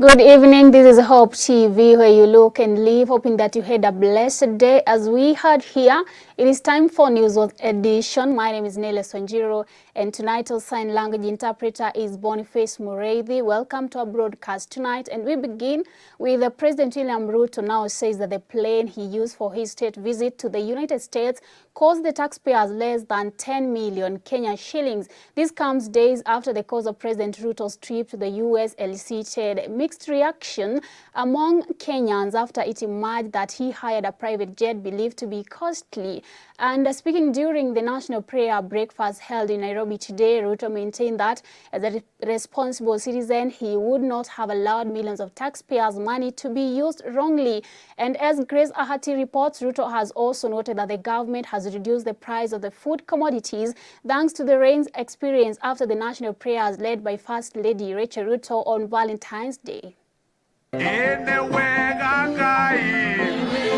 Good evening, this is Hope TV, where you look and live, hoping that you had a blessed day. As we heard here, it is time for News Edition. My name is Nelius Wanjiru, and tonight's sign language interpreter is Boniface Mureithi. Welcome to our broadcast tonight, and we begin with President William Ruto now says that the plane he used for his state visit to the United States cost the taxpayers less than 10 million Kenya shillings. This comes days after the cost of President Ruto's trip to the US elicited mixed reaction among Kenyans after it emerged that he hired a private jet believed to be costly. And speaking during the national prayer breakfast held in Nairobi today, Ruto maintained that as a responsible citizen, he would not have allowed millions of taxpayers' money to be used wrongly. And as Grace Ahati reports, Ruto has also noted that the government has reduced the price of the food commodities thanks to the rains experienced after the national prayers led by First Lady Rachel Ruto on Valentine's Day.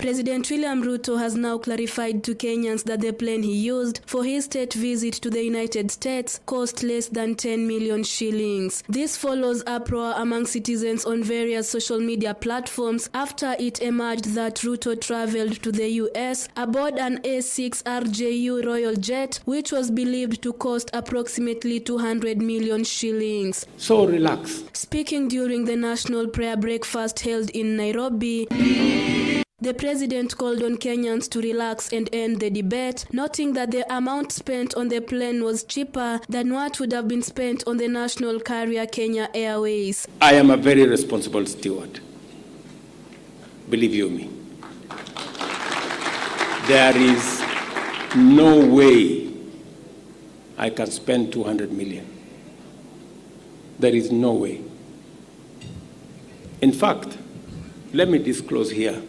President William Ruto has now clarified to Kenyans that the plane he used for his state visit to the United States cost less than 10 million shillings. This follows uproar among citizens on various social media platforms after it emerged that Ruto traveled to the US aboard an A6 RJU Royal Jet, which was believed to cost approximately 200 million shillings. So relax. Speaking during the national prayer breakfast held in Nairobi, the president called on Kenyans to relax and end the debate, noting that the amount spent on the plane was cheaper than what would have been spent on the national carrier Kenya Airways. I am a very responsible steward. Believe you me. There is no way I can spend 200 million. There is no way. In fact, let me disclose here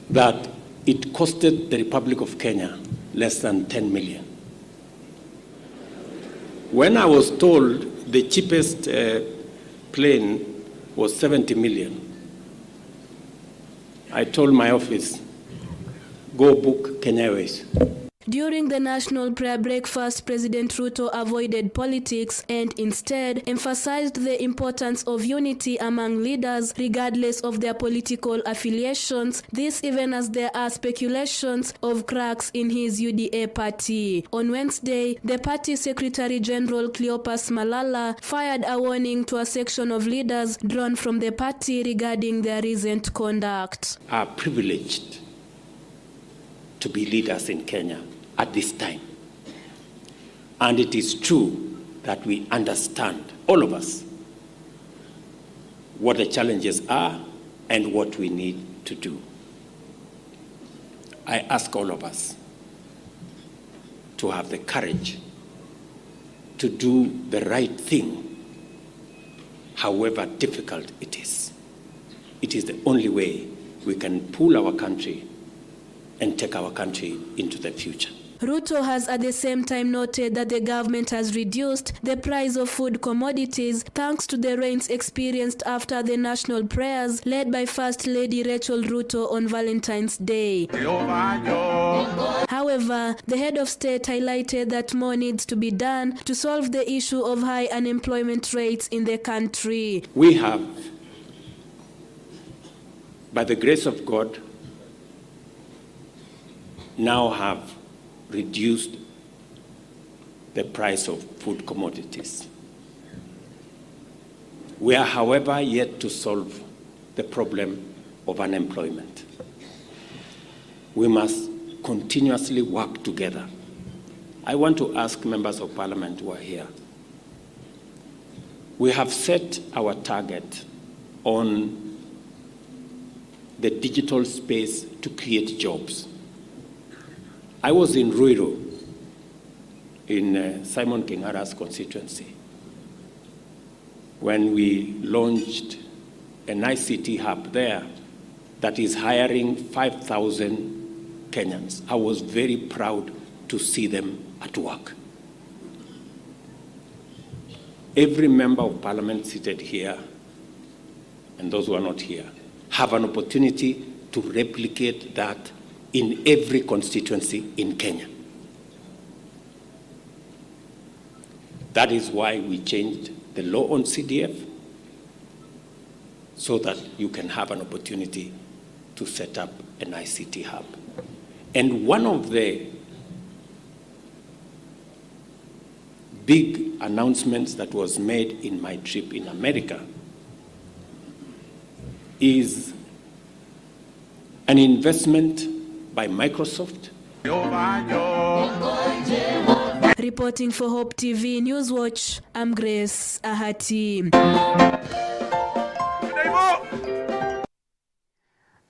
that it costed the Republic of Kenya less than 10 million. When I was told the cheapest plane was 70 million, I told my office, go book Kenya Airways. During the national prayer breakfast, President Ruto avoided politics and instead emphasized the importance of unity among leaders regardless of their political affiliations, this even as there are speculations of cracks in his UDA party. On Wednesday, the party Secretary General Cleopas Malala fired a warning to a section of leaders drawn from the party regarding their recent conduct. Are privileged to be leaders in Kenya at this time. And it is true that we understand, all of us, what the challenges are and what we need to do. I ask all of us to have the courage to do the right thing, however difficult it is. It is the only way we can pull our country and take our country into the future. Ruto has at the same time noted that the government has reduced the price of food commodities thanks to the rains experienced after the national prayers led by First Lady Rachel Ruto on Valentine's Day. However, the head of state highlighted that more needs to be done to solve the issue of high unemployment rates in the country. We have, by the grace of God, now have reduced the price of food commodities. We are, however, yet to solve the problem of unemployment. We must continuously work together. I want to ask members of parliament who are here. We have set our target on the digital space to create jobs. I was in Ruiru, in Simon Kingara's constituency, when we launched an ICT hub there that is hiring 5,000 Kenyans. I was very proud to see them at work. Every member of parliament seated here, and those who are not here, have an opportunity to replicate that in every constituency in Kenya. That is why we changed the law on CDF, so that you can have an opportunity to set up an ICT hub. And one of the big announcements that was made in my trip in America is an investment by Microsoft. Reporting for Hope TV Newswatch, I'm Grace Ahati.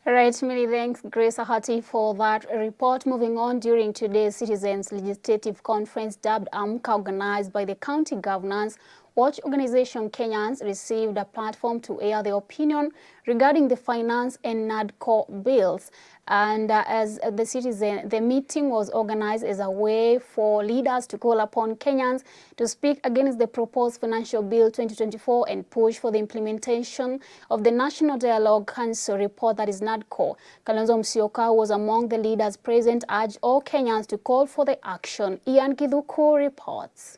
Right, many thanks, Grace Ahati, for that report. Moving on, during today's Citizens Legislative Conference dubbed AMCA, organized by the county governance watch organization, Kenyans received a platform to air their opinion regarding the finance and NADCO bills. And as the citizen, the meeting was organized as a way for leaders to call upon Kenyans to speak against the proposed Financial Bill 2024 and push for the implementation of the National Dialogue Council report, that is NADCO. Kalonzo Musyoka was among the leaders present, urged all Kenyans to call for the action. Ian Githuku reports.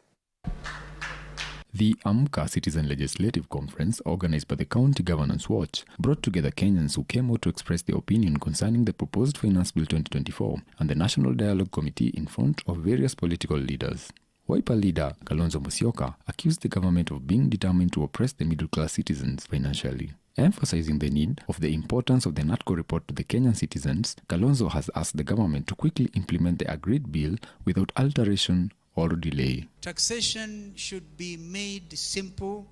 The AMCA Citizen Legislative Conference, organized by the County Governance Watch, brought together Kenyans who came out to express their opinion concerning the proposed Finance Bill 2024 and the National Dialogue Committee in front of various political leaders. Wiper leader Kalonzo Musyoka accused the government of being determined to oppress the middle-class citizens financially. Emphasizing the need of the importance of the NADCO report to the Kenyan citizens, Kalonzo has asked the government to quickly implement the agreed bill without alteration or delay. Taxation should be made simple,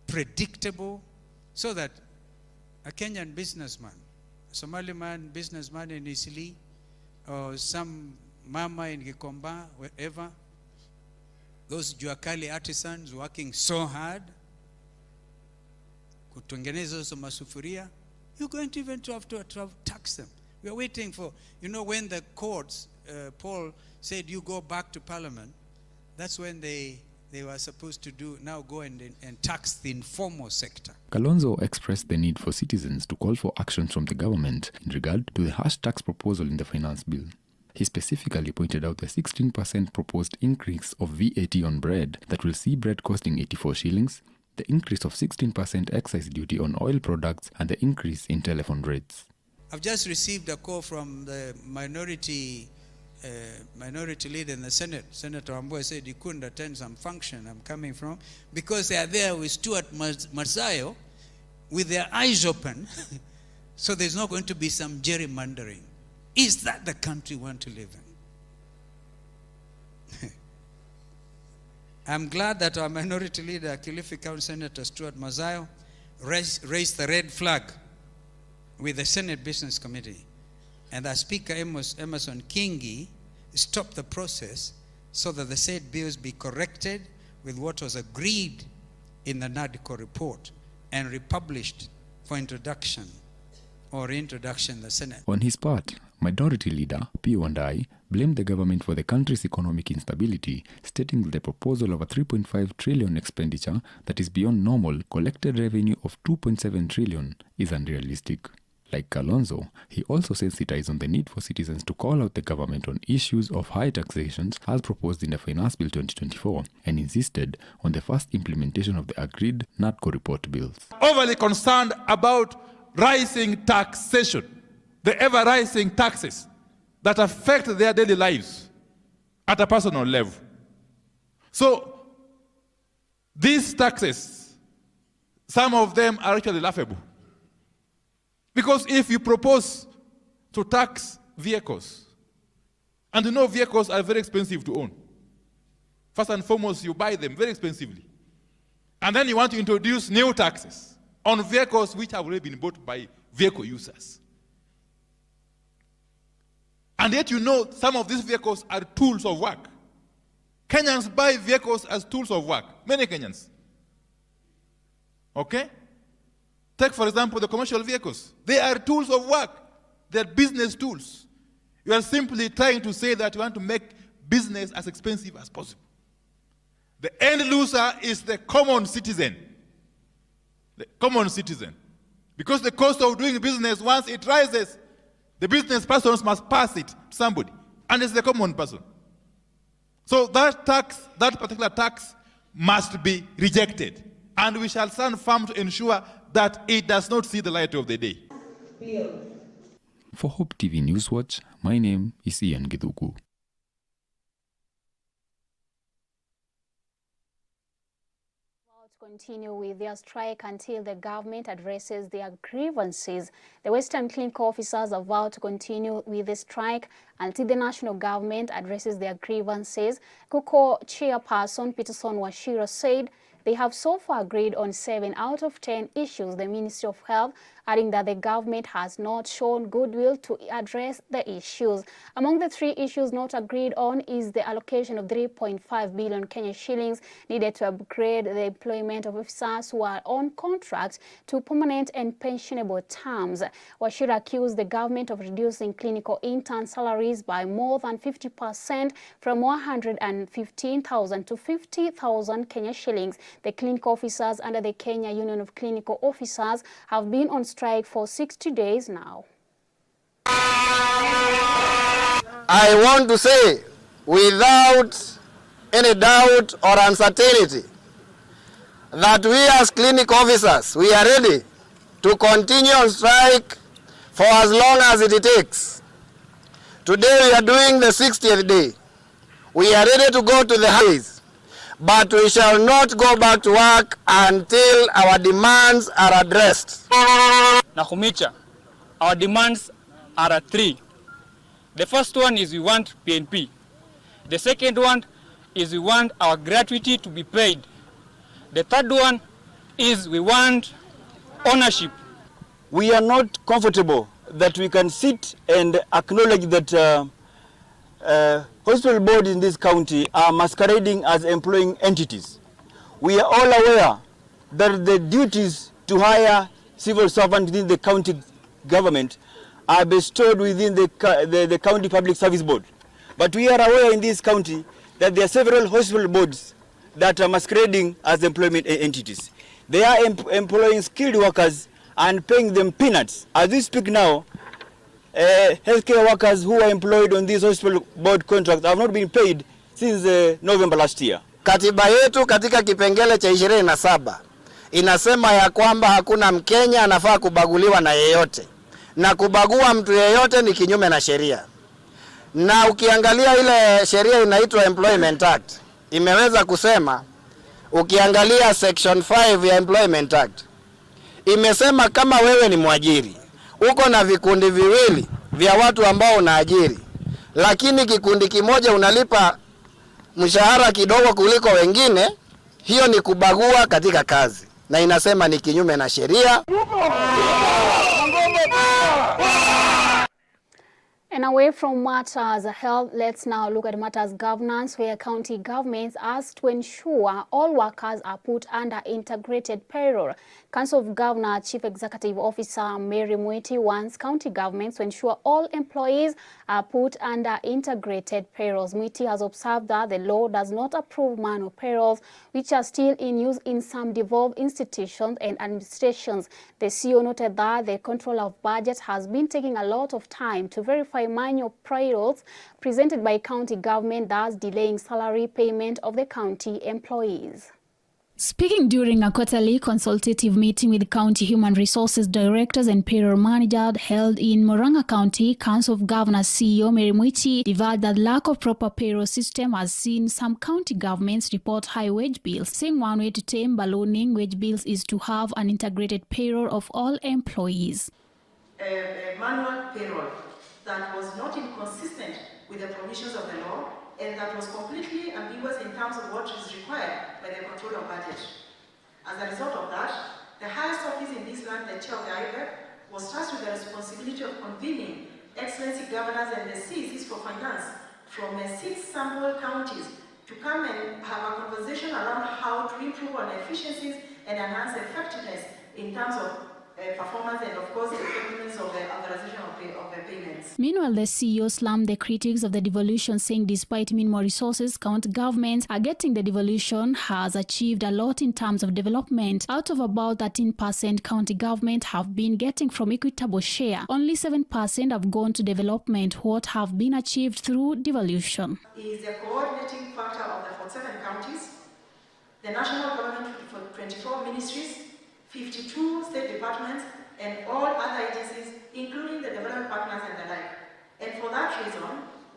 predictable, so that a Kenyan businessman, a Somali man, businessman in Isili, or some mama in Gikomba, wherever, those Juakali artisans working so hard, kutengeneza hizo masufuria, you're going to even have to tax them. We are waiting for, when the courts, Paul said you go back to Parliament, that's when they were supposed to go and tax the informal sector. Kalonzo expressed the need for citizens to call for action from the government in regard to the harsh tax proposal in the finance bill. He specifically pointed out the 16% proposed increase of VAT on bread that will see bread costing 84 shillings, the increase of 16% excise duty on oil products, and the increase in telephone rates. I've just received a call from the minority leader in the Senate. Senator Amboy said he couldn't attend some function I'm coming from because they are there with Stuart Masayo with their eyes open. So there's not going to be some gerrymandering. Is that the country we want to live in? I'm glad that our minority leader, Kilifi County Senator Stuart Masayo, raised the red flag with the Senate Business Committee, and that Speaker Emerson Kingi stopped the process so that the said bills be corrected with what was agreed in the NADCO report and republished for introduction in the Senate. On his part, Minority Leader P. Wandai blamed the government for the country's economic instability, stating that the proposal of a 3.5 trillion expenditure that is beyond normal collected revenue of 2.7 trillion is unrealistic. Like Kalonzo, he also sensitized on the need for citizens to call out the government on issues of high taxations as proposed in the Finance Bill 2024 and insisted on the fast implementation of the agreed NADCO report bills. Overly concerned about rising taxation, the ever-rising taxes that affect their daily lives at a personal level. So these taxes, some of them are actually laughable. Because if you propose to tax vehicles, and vehicles are very expensive to own. First and foremost, you buy them very expensively. And then you want to introduce new taxes on vehicles which have already been bought by vehicle users. And yet some of these vehicles are tools of work. Kenyans buy vehicles as tools of work. Many Kenyans. Okay? Take, for example, the commercial vehicles. They are tools of work. They are business tools. You are simply trying to say that you want to make business as expensive as possible. The end loser is the common citizen. The common citizen. Because the cost of doing business, once it rises, the business persons must pass it to somebody. And it's the common person. So that particular tax must be rejected. And we shall stand firm to ensure that it does not see the light of the day. For Hope TV Newswatch, my name is Ian Githuku. Continue with their strike until the government addresses their grievances. The Western Clinical officers are vowed to continue with the strike until the national government addresses their grievances. KUKO chairperson Peterson Washira said they have so far agreed on 7 out of 10 issues. The Ministry of Health adding that the government has not shown goodwill to address the issues. Among the 3 issues not agreed on is the allocation of 3.5 billion Kenya shillings needed to upgrade the employment of officers who are on contract to permanent and pensionable terms. Washira accused the government of reducing clinical intern salaries by more than 50% from 115,000 to 50,000 Kenya shillings. The clinical officers under the Kenya Union of Clinical Officers have been on strike for 60 days now. I want to say, without any doubt or uncertainty, that we as clinical officers, we are ready to continue on strike for as long as it takes. Today we are doing the 60th day. We are ready to go to the highways, but we shall not go back to work until our demands are addressed. Nakumicha, our demands are 3. The first one is we want PNP. The second one is we want our gratuity to be paid. The third one is we want ownership. We are not comfortable that we can sit and acknowledge that hospital boards in this county are masquerading as employing entities. We are all aware that the duties to hire civil servants within the county government are bestowed within the county public service board. But we are aware in this county that there are several hospital boards that are masquerading as employment entities. They are employing skilled workers and paying them peanuts. As we speak now, healthcare workers who are employed on these hospital board contracts have not been paid since November last year. Katiba yetu katika kipengele cha 27 inasema ya kwamba hakuna Mkenya anafaa kubaguliwa na yeyote, na kubagua mtu yeyote ni kinyume na sheria. Na ukiangalia ile sheria inaitwa Employment Act, imeweza kusema, ukiangalia section 5 ya Employment Act imesema kama wewe ni mwajiri, uko na vikundi viwili vya watu ambao unaajiri, lakini kikundi kimoja unalipa mshahara kidogo kuliko wengine, hiyo ni kubagua katika kazi, na inasema ni kinyume na sheria. And away from matters health, let's now look at matters governance, where county governments asked to ensure all workers are put under integrated payroll. Council of Governors Chief Executive Officer Mary Mwiti wants county governments to ensure all employees are put under integrated payrolls. Mwiti has observed that the law does not approve manual payrolls, which are still in use in some devolved institutions and administrations. The CEO noted that the control of budget has been taking a lot of time to verify manual payrolls presented by county government, thus delaying salary payment of the county employees. Speaking during a quarterly consultative meeting with county human resources directors and payroll managers held in Murang'a County, Council of Governors CEO Mary Mwiti divulged that lack of proper payroll system has seen some county governments report high wage bills, saying one way to tame ballooning wage bills is to have an integrated payroll of all employees. A manual payroll that was not inconsistent with the provisions of the law and that was completely ambiguous in terms of what is required by the control of budget. As a result of that, the highest office in this land, the chair of the IBEP, was tasked with the responsibility of convening excellency governors and the CECs for finance from 6 sample counties to come and have a conversation around how to improve on efficiencies and enhance effectiveness in terms of performance and, of course, the effectiveness of the authorization of the payments. Meanwhile, the CEO slammed the critics of the devolution, saying despite minimal resources, county governments are getting the devolution has achieved a lot in terms of development. Out of about 13% county government have been getting from equitable share, only 7% have gone to development. What have been achieved through devolution is the coordinating factor of the 47 counties the national government for 24 ministries, 52 state departments, and all other agencies, including the development partners and the like. And for that reason,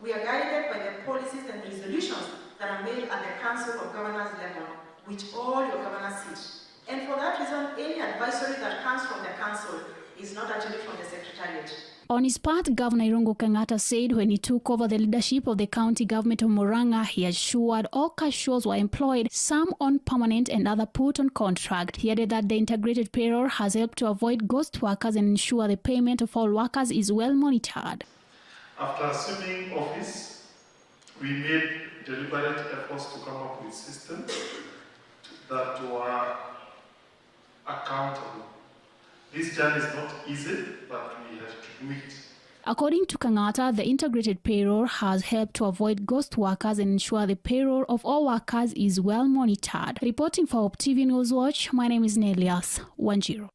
we are guided by the policies and resolutions that are made at the Council of Governors level, which all your governors sit. And for that reason, any advisory that comes from the Council is not actually from the Secretariat. On his part, Governor Irungu Kang'ata said when he took over the leadership of the county government of Murang'a, he assured all cashiers were employed, some on permanent and other put on contract. He added that the integrated payroll has helped to avoid ghost workers and ensure the payment of all workers is well monitored. After assuming office, we made deliberate efforts to come up with systems that were accountable. This journey is not easy, but we have to do it. According to Kang'ata, the integrated payroll has helped to avoid ghost workers and ensure the payroll of all workers is well monitored. Reporting for Hope TV News Watch, my name is Nelius Wanjiru.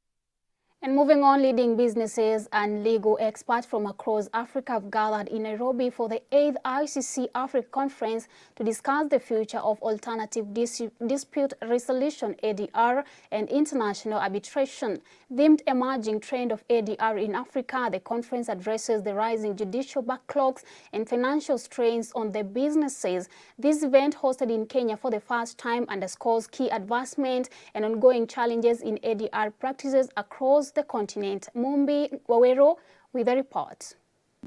And moving on, leading businesses and legal experts from across Africa have gathered in Nairobi for the 8th ICC Africa Conference to discuss the future of alternative dispute resolution (ADR) and international arbitration. Themed emerging trend of ADR in Africa, the conference addresses the rising judicial backlogs and financial strains on the businesses. This event, hosted in Kenya for the first time, underscores key advancements and ongoing challenges in ADR practices across the continent. Mumbi Waweru with a report.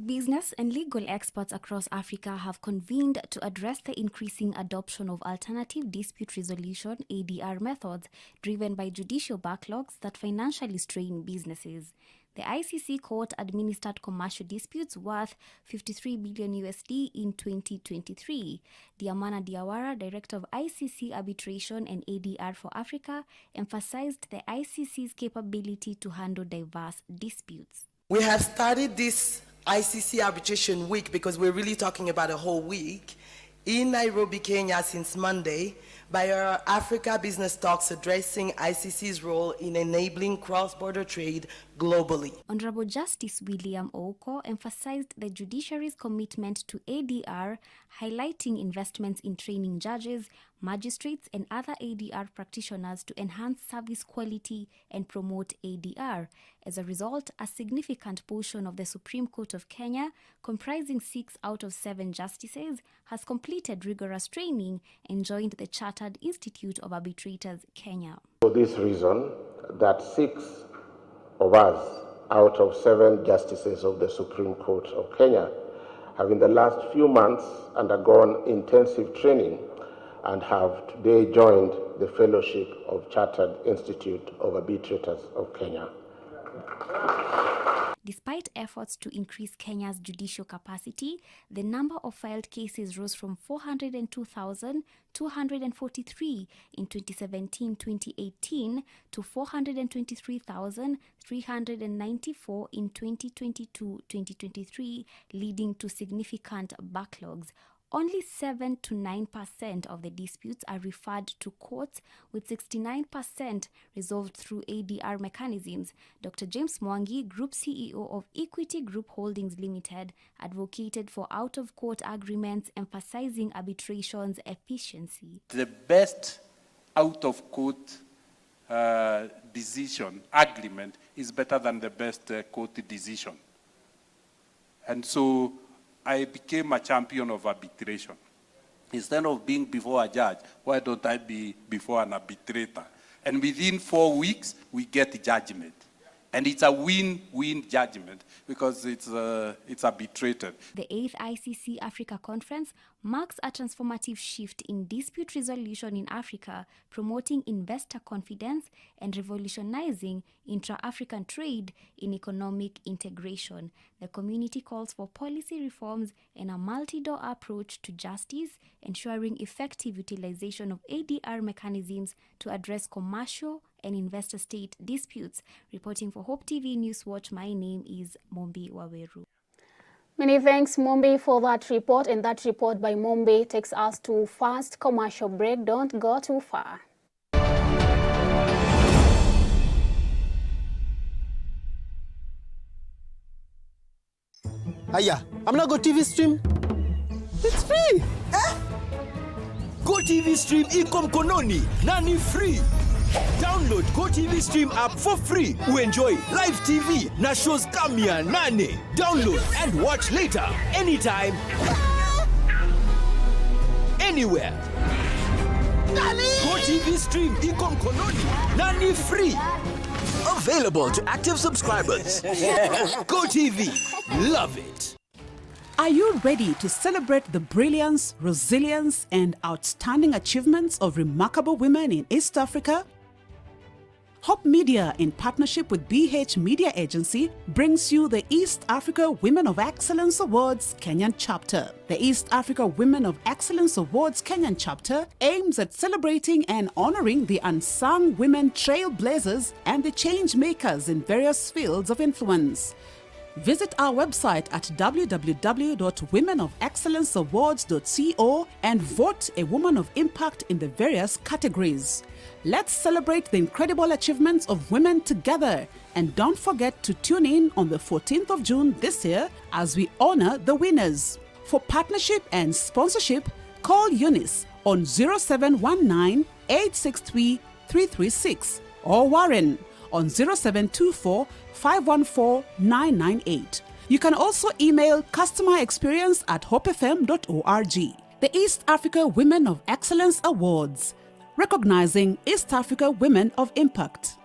Business and legal experts across Africa have convened to address the increasing adoption of alternative dispute resolution (ADR) methods driven by judicial backlogs that financially strain businesses. The ICC court administered commercial disputes worth $53 billion in 2023. Diamana Diawara, director of ICC Arbitration and ADR for Africa, emphasized the ICC's capability to handle diverse disputes. We have started this ICC Arbitration Week because we're really talking about a whole week in Nairobi, Kenya since Monday by our Africa Business Talks addressing ICC's role in enabling cross-border trade globally. Honorable Justice William Ouko emphasized the judiciary's commitment to ADR, highlighting investments in training judges, magistrates, and other ADR practitioners to enhance service quality and promote ADR. As a result, a significant portion of the Supreme Court of Kenya, comprising 6 out of 7 justices, has completed rigorous training and joined the Chartered Institute of Arbitrators, Kenya. For this reason, that 6 of us out of 7 justices of the Supreme Court of Kenya have in the last few months undergone intensive training and have today joined the fellowship of Chartered Institute of Arbitrators of Kenya. Despite efforts to increase Kenya's judicial capacity, the number of filed cases rose from 402,243 in 2017-2018 to 423,394 in 2022-2023, leading to significant backlogs. Only 7 to 9% of the disputes are referred to courts, with 69% resolved through ADR mechanisms. Dr. James Mwangi, Group CEO of Equity Group Holdings Limited, advocated for out-of-court agreements, emphasizing arbitration's efficiency. The best out-of-court decision agreement is better than the best court decision. And so I became a champion of arbitration. Instead of being before a judge, why don't I be before an arbitrator? And within 4 weeks, we get judgment. And it's a win-win judgment because it's arbitrated. The 8th ICC Africa Conference marks a transformative shift in dispute resolution in Africa, promoting investor confidence and revolutionizing intra-African trade in economic integration. The community calls for policy reforms and a multi-door approach to justice, ensuring effective utilization of ADR mechanisms to address commercial and investor-state disputes. Reporting for Hope TV News Watch, my name is Mumbi Waweru. Many thanks, Mumbi, for that report. And that report by Mumbi takes us to first commercial break. Don't go too far. Aya, I'm not going to TV stream. It's free. GoTV Stream iko mkononi na ni free. Download GoTV Stream app for free. Enjoy live TV na shows kama 8. Download and watch later anytime, anywhere. GoTV Stream iko mkononi na ni free. Available to active subscribers. GoTV, love it. Are you ready to celebrate the brilliance, resilience, and outstanding achievements of remarkable women in East Africa? Hope Media, in partnership with BH Media Agency, brings you the East Africa Women of Excellence Awards Kenyan Chapter. The East Africa Women of Excellence Awards Kenyan Chapter aims at celebrating and honoring the unsung women trailblazers and the change makers in various fields of influence. Visit our website at www.womenofexcellenceawards.co and vote a woman of impact in the various categories. Let's celebrate the incredible achievements of women together, and don't forget to tune in on the 14th of June this year as we honor the winners. For partnership and sponsorship, call Eunice on 0719 863 336 or Warren on 0724 514 998. You can also email customerexperience@hopefm.org. The East Africa Women of Excellence Awards, recognizing East Africa women of impact.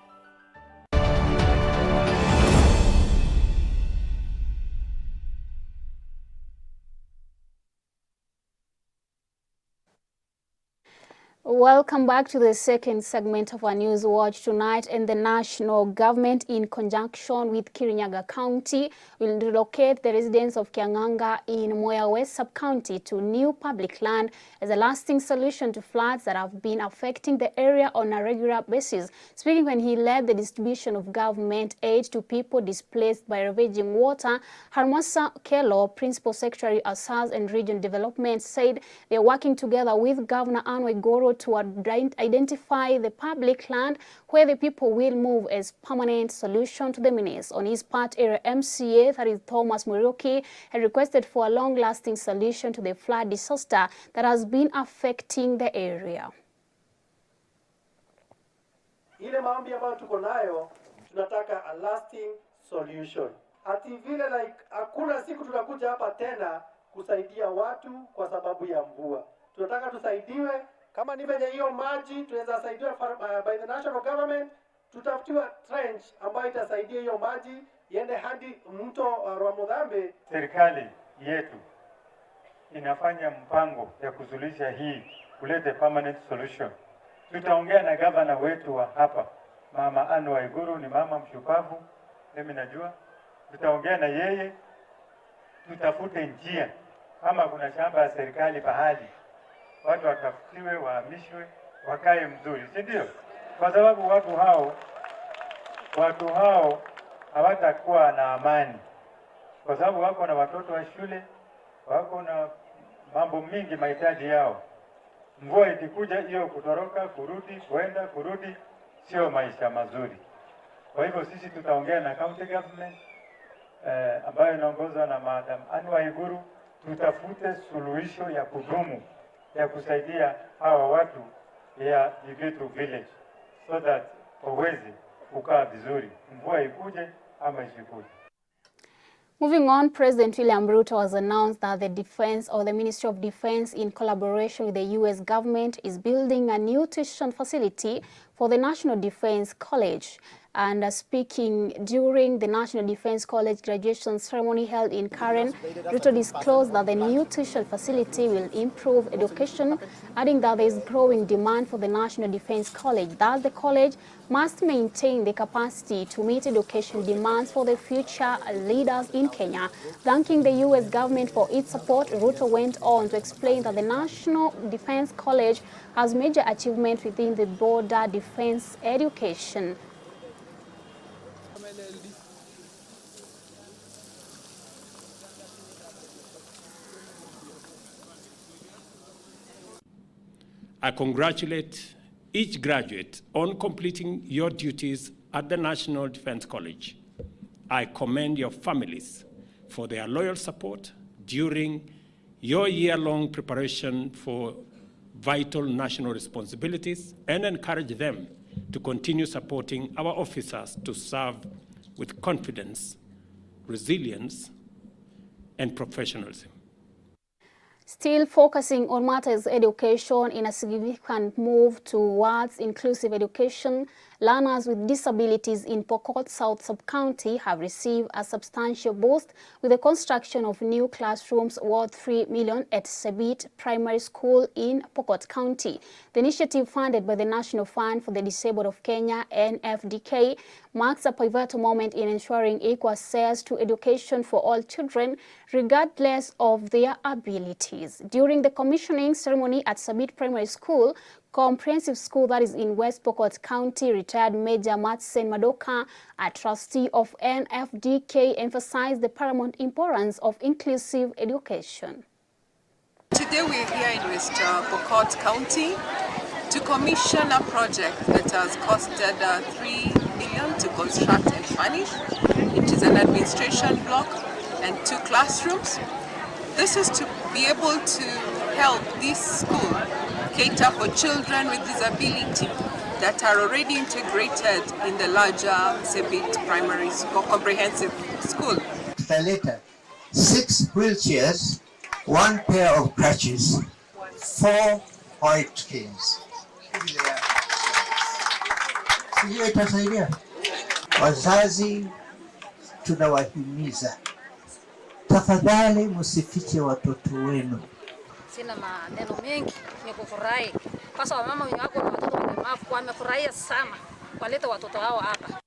Welcome back to the second segment of our News Watch tonight. And the national government, in conjunction with Kirinyaga County, will relocate the residents of Kianganga in Moya West Sub-County to new public land as a lasting solution to floods that have been affecting the area on a regular basis. Speaking when he led the distribution of government aid to people displaced by ravaging water, Harmasa Kelo, Principal Secretary of SARS and Region Development, said they are working together with Governor Anne Waiguru to identify the public land where the people will move as permanent solution to the menace. On his part, area MCA, that is Thomas Muriuki, had requested for a long-lasting solution to the flood disaster that has been affecting the area. Ile maombi ambayo tuko nayo, tunataka a lasting solution. Ati vile like hakuna siku tutakuja hapa tena kusaidia watu kwa sababu ya mvua. Tunataka tusaidiwe. Kama ni venye hiyo maji tunaweza saidiwa by the national government, tutafutiwa trench ambayo itasaidia hiyo maji iende hadi mto Rwamudhambe. Serikali yetu inafanya mpango ya kusuluhisha hii, kulete permanent solution. Tutaongea na gavana wetu wa hapa, Mama Anne Waiguru, ni mama mshupavu, mimi najua. Tutaongea na yeye, tutafute njia kama kuna shamba ya serikali pahali, watu watafutiwe, wahamishwe, wakae mzuri, si ndio? Kwa sababu watu hao hawatakuwa na amani, kwa sababu wako na watoto wa shule, wako na mambo mingi, mahitaji yao. Mvua ikikuja, hiyo kutoroka, kurudi, kwenda, kurudi, sio maisha mazuri. Kwa hivyo sisi tutaongea na county government ambayo inaongozwa na Madam Anne Waiguru, tutafute suluhisho ya kudumu ya kusaidia hawa watu ya Jigetu village so that waweze kukaa vizuri, mvua ikuje ama isikuje. Moving on, President William Ruto has announced that the Ministry of Defense, in collaboration with the U.S. government, is building a new tuition facility for the National Defense College. And speaking during the National Defense College graduation ceremony held in Karen, Ruto disclosed that the new tuition facility will improve education, adding that there is growing demand for the National Defense College, that the college must maintain the capacity to meet education demands for the future leaders in Kenya. Thanking the U.S. government for its support, Ruto went on to explain that the National Defense College has major achievements within the broader defense education. I congratulate each graduate on completing your duties at the National Defense College. I commend your families for their loyal support during your year-long preparation for vital national responsibilities and encourage them to continue supporting our officers to serve with confidence, resilience, and professionalism. Still focusing on matters education in a significant move towards inclusive education, learners with disabilities in Pokot South Sub-County have received a substantial boost with the construction of new classrooms worth $3 million at Sebit Primary School in Pokot County. The initiative, funded by the National Fund for the Disabled of Kenya, NFDK, marks a pivotal moment in ensuring equal access to education for all children, regardless of their abilities. During the commissioning ceremony at Sebit Primary School, comprehensive school that is in West Pokot County, retired Major Matsen Madoka, a trustee of NFDK, emphasized the paramount importance of inclusive education. Today we're here in West Pokot County to commission a project that has costed $3 million to construct and furnish. It is an administration block and 2 classrooms. This is to be able to help this school cater for children with disability that are already integrated in the larger Sebit Primary School Comprehensive School. Later, 6 wheelchairs, 1 pair of crutches, 4 white canes. Hiyo itasaidia. Wazazi tunawahimiza, tafadhali msifiche watoto wenu. Sina maneno mengi, ni kufurahi. Kwa sababu mama wako na watoto walemavu wamefurahia sana waleta watoto hao hapa.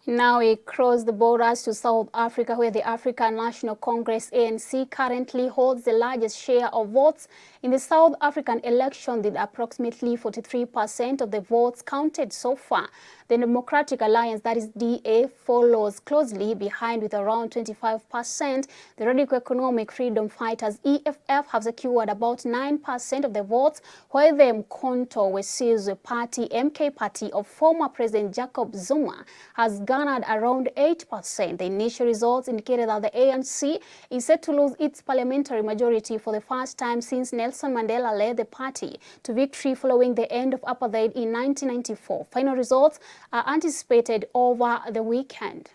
Now we cross the borders to South Africa, where the African National Congress, ANC, currently holds the largest share of votes in the South African election, with approximately 43% of the votes counted so far. The Democratic Alliance, that is DA, follows closely behind with around 25%. The Radical Economic Freedom Fighters, EFF, have secured about 9% of the votes, while the Mkhonto Wesizwe Party, MK Party, of former President Jacob Zuma, has garnered around 8%. The initial results indicated that the ANC is set to lose its parliamentary majority for the first time since Nelson Mandela led the party to victory following the end of apartheid in 1994. Final results are anticipated over the weekend.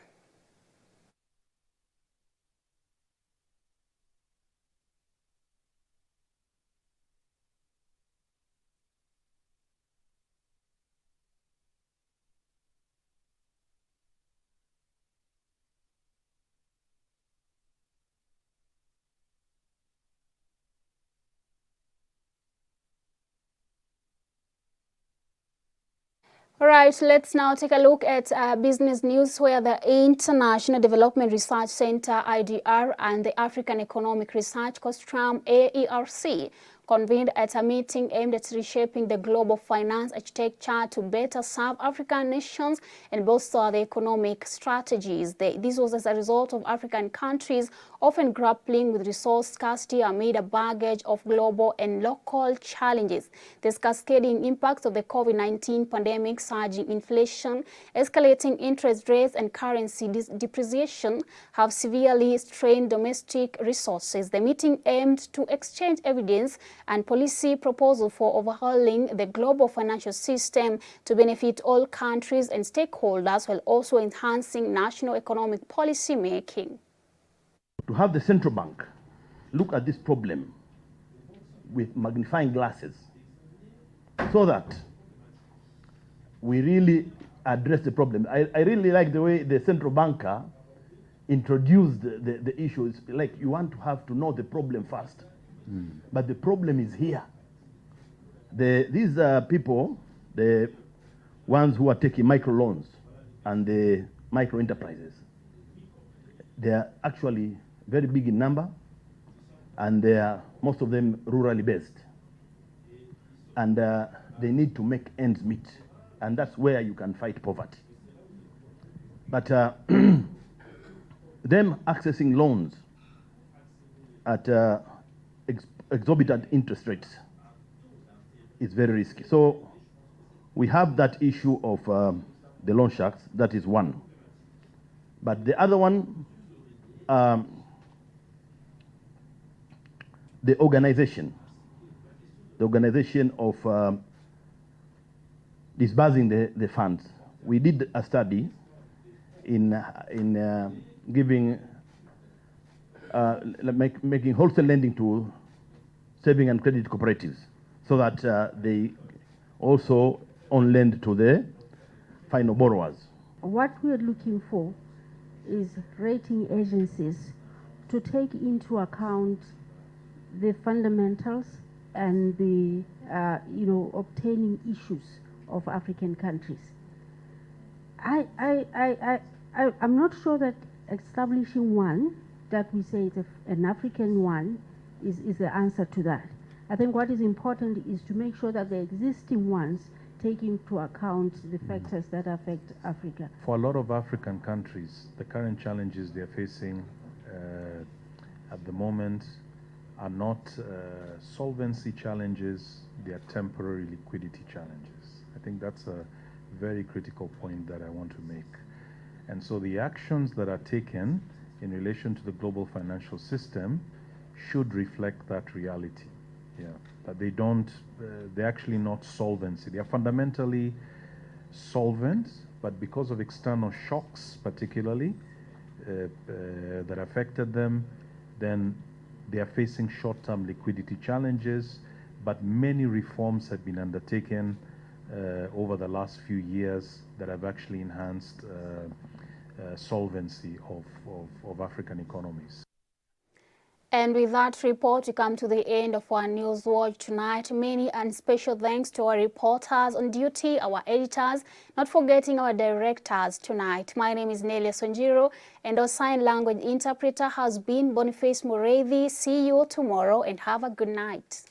All right, let's now take a look at business news, where the International Development Research Center, IDR, and the African Economic Research Consortium, AERC, convened at a meeting aimed at reshaping the global finance architecture to better serve African nations and bolster their economic strategies. This was as a result of African countries often grappling with resource scarcity amid a baggage of global and local challenges. The cascading impacts of the COVID-19 pandemic, surging inflation, escalating interest rates, and currency depreciation have severely strained domestic resources. The meeting aimed to exchange evidence and policy proposals for overhauling the global financial system to benefit all countries and stakeholders, while also enhancing national economic policy making. To have the central bank look at this problem with magnifying glasses so that we really address the problem. I really like the way the central banker introduced the issues. Like, you want to have to know the problem first. But the problem is here. These people, the ones who are taking microloans and the micro enterprises, they are actually very big in number, and they are, most of them, rurally based. And they need to make ends meet. And that's where you can fight poverty. But them accessing loans at exorbitant interest rates is very risky. So we have that issue of the loan sharks. That is one. But the other one, the organization the organization of disbursing the funds. We did a study in giving, making wholesale lending to saving and credit cooperatives, so that they also on lend to the final borrowers. What we are looking for is rating agencies to take into account the fundamentals and the obtaining issues of African countries. I'm not sure that establishing one that we say is an African one is the answer to that. I think what is important is to make sure that the existing ones take into account the factors that affect Africa. For a lot of African countries, the current challenges they're facing at the moment are not solvency challenges, they are temporary liquidity challenges. I think that's a very critical point that I want to make. And so the actions that are taken in relation to the global financial system should reflect that reality. Yeah, that they don't, they're actually not solvency. They are fundamentally solvent, but because of external shocks particularly that affected them, then they are facing short-term liquidity challenges, but many reforms have been undertaken over the last few years that have actually enhanced solvency of African economies. And with that report, we come to the end of our News Watch tonight. Many and special thanks to our reporters on duty, our editors, not forgetting our directors tonight. My name is Nelius Wanjiru, and our sign language interpreter has been Boniface Mureithi. See you tomorrow and have a good night.